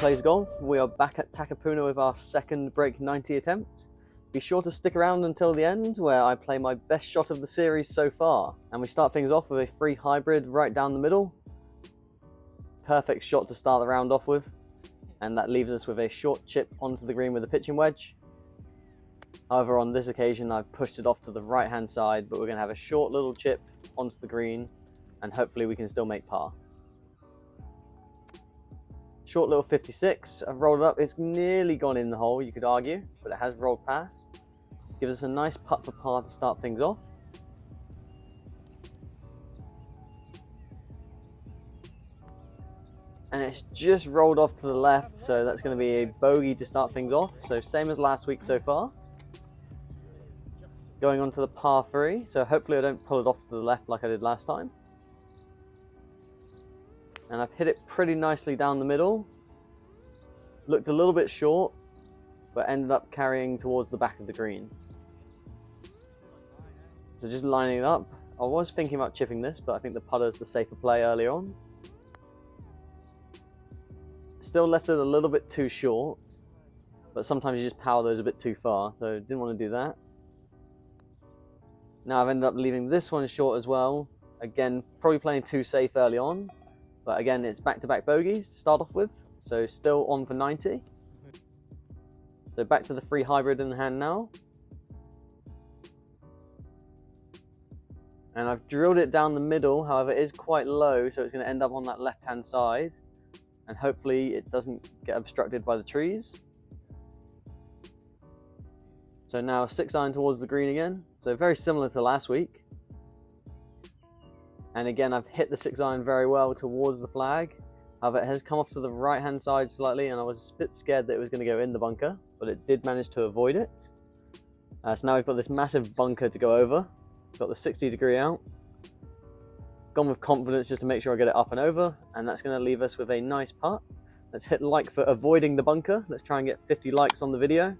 Plays Golf. We are back at Takapuna with our second break 90 attempt. Be sure to stick around until the end, where I play my best shot of the series so far. And we start things off with a free hybrid right down the middle. Perfect shot to start the round off with. And that leaves us with a short chip onto the green with a pitching wedge. However, on this occasion, I've pushed it off to the right-hand side, but we're going to have a short little chip onto the green, and hopefully we can still make par. Short little 56, I've rolled it up. It's nearly gone in the hole, you could argue, but it has rolled past. Gives us a nice putt for par to start things off. And it's just rolled off to the left, so that's going to be a bogey to start things off. So same as last week so far. Going on to the par 3, so hopefully I don't pull it off to the left like I did last time. And I've hit it pretty nicely down the middle. Looked a little bit short, but ended up carrying towards the back of the green. So just lining it up. I was thinking about chipping this, but I think the putter is the safer play earlier on. Still left it a little bit too short, but sometimes you just power those a bit too far, so didn't want to do that. Now I've ended up leaving this one short as well. Again, probably playing too safe early on. But again, it's back-to-back bogeys to start off with, so still on for 90. So back to the free hybrid in the hand now. And I've drilled it down the middle, however it is quite low, so it's going to end up on that left-hand side. And hopefully it doesn't get obstructed by the trees. So now 6-iron towards the green again, so very similar to last week. And again, I've hit the 6-iron very well towards the flag. However, it has come off to the right-hand side slightly, and I was a bit scared that it was going to go in the bunker, but it did manage to avoid it. So now we've got this massive bunker to go over. Got the 60-degree out. Gone with confidence just to make sure I get it up and over, and that's going to leave us with a nice putt. Let's hit like for avoiding the bunker. Let's try and get 50 likes on the video.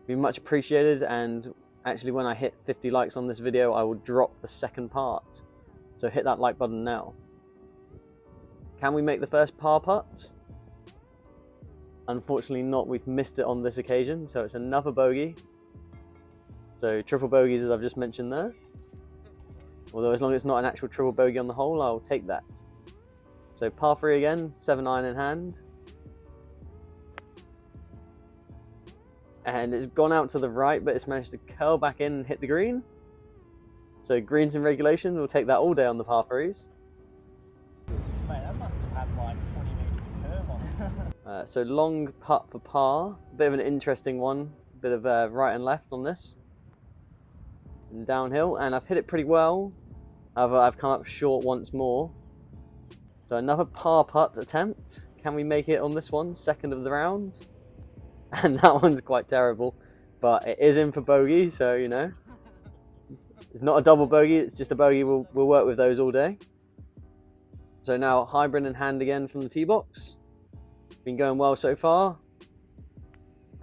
Be much appreciated, and actually when I hit 50 likes on this video, I will drop the second part. So hit that like button now. Can we make the first par putt? Unfortunately not, we've missed it on this occasion, so it's another bogey. So triple bogeys as I've just mentioned there. Although as long as it's not an actual triple bogey on the hole, I'll take that. So par 3 again, 7-iron in hand. And it's gone out to the right, but it's managed to curl back in and hit the green. So greens in regulation, we'll take that all day on the par 3s. Mate, that must have had like 20 metres of curve on it. So long putt for par, bit of an interesting one, bit of right and left on this. And downhill, and I've hit it pretty well. However, I've come up short once more. So another par putt attempt. Can we make it on this one? Second of the round. And that one's quite terrible, but it is in for bogey, so you know. It's not a double bogey, it's just a bogey. We'll work with those all day. So now hybrid in hand again from the tee box. Been going well so far.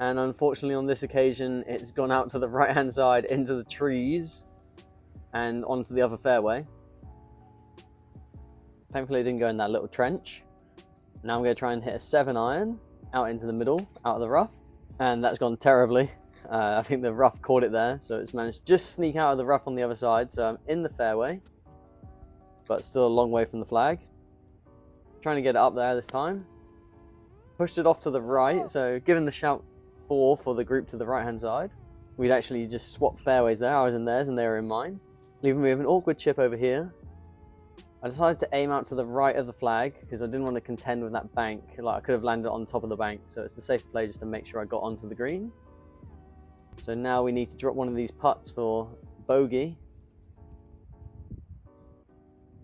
And unfortunately on this occasion, it's gone out to the right-hand side into the trees and onto the other fairway. Thankfully it didn't go in that little trench. Now I'm going to try and hit a 7-iron out into the middle, out of the rough. And that's gone terribly. I think the rough caught it there, so it's managed to just sneak out of the rough on the other side. So I'm in the fairway, but still a long way from the flag. Trying to get it up there this time. Pushed it off to the right, so given the shout 4 for the group to the right-hand side. We'd actually just swapped fairways there. I was in theirs and they were in mine. Leaving me with an awkward chip over here. I decided to aim out to the right of the flag because I didn't want to contend with that bank. Like I could have landed on top of the bank, so it's a safe play just to make sure I got onto the green. So now we need to drop one of these putts for bogey.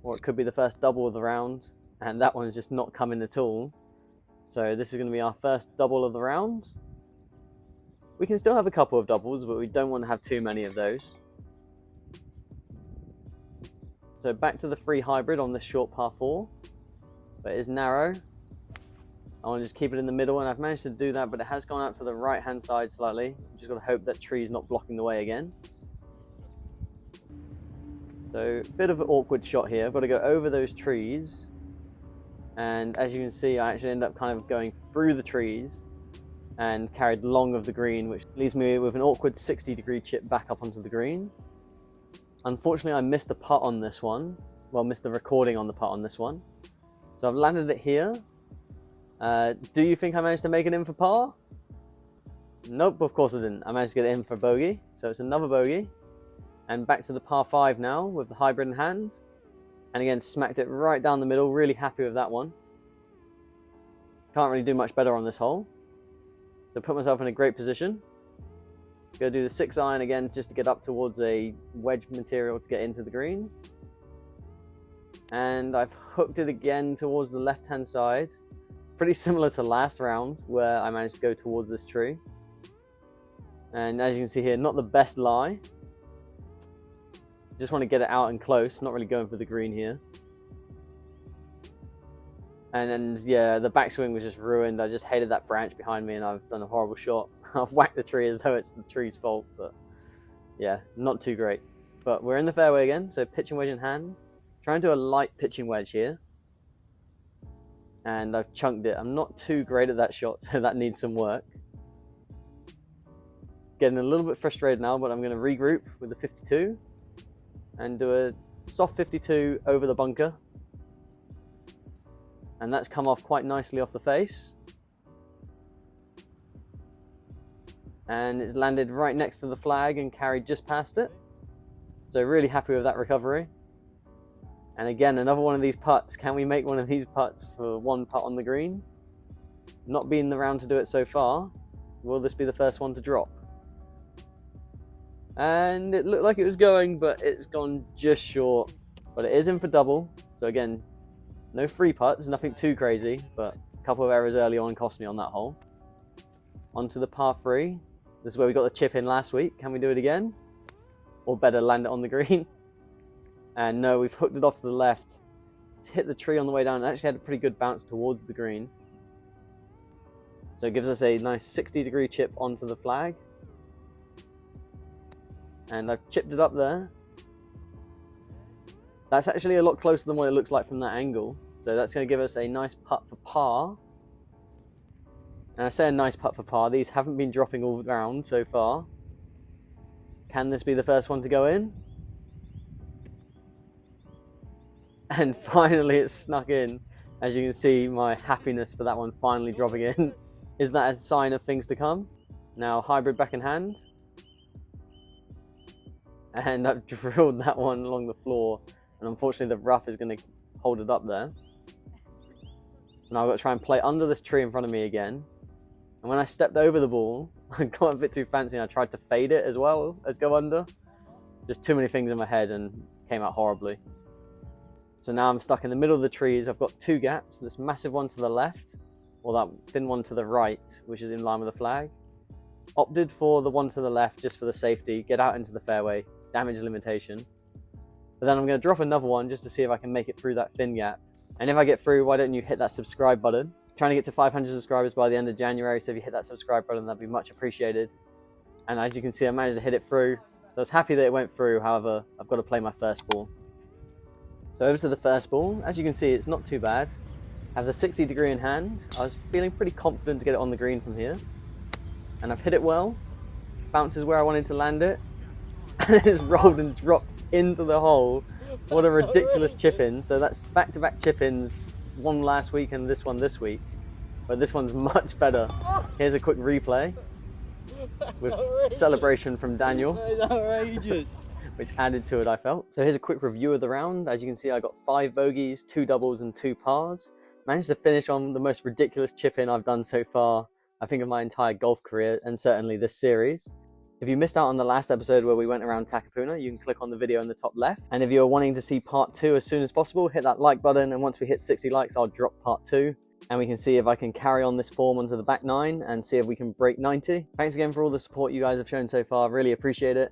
Or it could be the first double of the round, and that one is just not coming at all. So this is going to be our first double of the round. We can still have a couple of doubles, but we don't want to have too many of those. So back to the free hybrid on this short par 4, but it is narrow. I want to just keep it in the middle, and I've managed to do that, but it has gone out to the right-hand side slightly. Just got to hope that tree's not blocking the way again. So, bit of an awkward shot here. I've got to go over those trees. And as you can see, I actually end up kind of going through the trees and carried long of the green, which leaves me with an awkward 60-degree chip back up onto the green. Unfortunately, I missed the putt on this one. Well, missed the recording on the putt on this one. So I've landed it here. Do you think I managed to make it in for par? Nope, of course I didn't. I managed to get it in for bogey. So it's another bogey. And back to the par 5 now with the hybrid in hand. And again, smacked it right down the middle. Really happy with that one. Can't really do much better on this hole. So put myself in a great position. Gonna do the 6 iron again just to get up towards a wedge material to get into the green. And I've hooked it again towards the left-hand side. Pretty similar to last round where I managed to go towards this tree. And as you can see here, not the best lie. Just want to get it out and close, not really going for the green here. And then, yeah, the backswing was just ruined. I just hated that branch behind me and I've done a horrible shot. I've whacked the tree as though it's the tree's fault, but yeah, not too great. But we're in the fairway again, so pitching wedge in hand. Trying to do a light pitching wedge here. And I've chunked it. I'm not too great at that shot, so that needs some work. Getting a little bit frustrated now, but I'm going to regroup with the 52 and do a soft 52 over the bunker. And that's come off quite nicely off the face. And it's landed right next to the flag and carried just past it. So really happy with that recovery. And again, another one of these putts. Can we make one of these putts for one putt on the green? Not been the round to do it so far. Will this be the first one to drop? And it looked like it was going, but it's gone just short. But it is in for double. So again, no free putts, nothing too crazy, but a couple of errors early on cost me on that hole. Onto the par 3. This is where we got the chip in last week. Can we do it again? Or better, land it on the green? And no, we've hooked it off to the left. It's hit the tree on the way down. It actually had a pretty good bounce towards the green. So it gives us a nice 60-degree chip onto the flag. And I've chipped it up there. That's actually a lot closer than what it looks like from that angle. So that's going to give us a nice putt for par. And I say a nice putt for par. These haven't been dropping all round so far. Can this be the first one to go in? And finally it snuck in. As you can see, my happiness for that one finally dropping in. Is that a sign of things to come? Now hybrid back in hand. And I've drilled that one along the floor. And unfortunately the rough is going to hold it up there. So now I've got to try and play under this tree in front of me again. And when I stepped over the ball, I got a bit too fancy and I tried to fade it as well as go under. Just too many things in my head and came out horribly. So now I'm stuck in the middle of the trees. I've got 2 gaps. This massive one to the left, or that thin one to the right, which is in line with the flag. Opted for the one to the left just for the safety, get out into the fairway, damage limitation. But then I'm going to drop another one just to see if I can make it through that thin gap. And if I get through, why don't you hit that subscribe button? I'm trying to get to 500 subscribers by the end of January, so if you hit that subscribe button, that'd be much appreciated. And as you can see, I managed to hit it through. So I was happy that it went through, however, I've got to play my first ball. So over to the first ball. As you can see, it's not too bad. I have the 60-degree in hand. I was feeling pretty confident to get it on the green from here. And I've hit it well. Bounces where I wanted to land it. And it's rolled and dropped into the hole. What a ridiculous chip in. So that's back-to-back chip ins. One last week and this one this week. But this one's much better. Here's a quick replay. With celebration from Daniel. That's outrageous. Which added to it, I felt. So here's a quick review of the round. As you can see, I got 5 bogeys, 2 doubles and 2 pars. Managed to finish on the most ridiculous chip in I've done so far, I think, of my entire golf career, and certainly this series. If you missed out on the last episode where we went around Takapuna, you can click on the video in the top left. And if you're wanting to see part 2 as soon as possible, hit that like button, and once we hit 60 likes, I'll drop part 2. And we can see if I can carry on this form onto the back 9 and see if we can break 90. Thanks again for all the support you guys have shown so far, really appreciate it.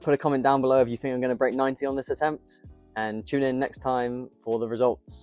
Put a comment down below if you think I'm going to break 90 on this attempt, and tune in next time for the results.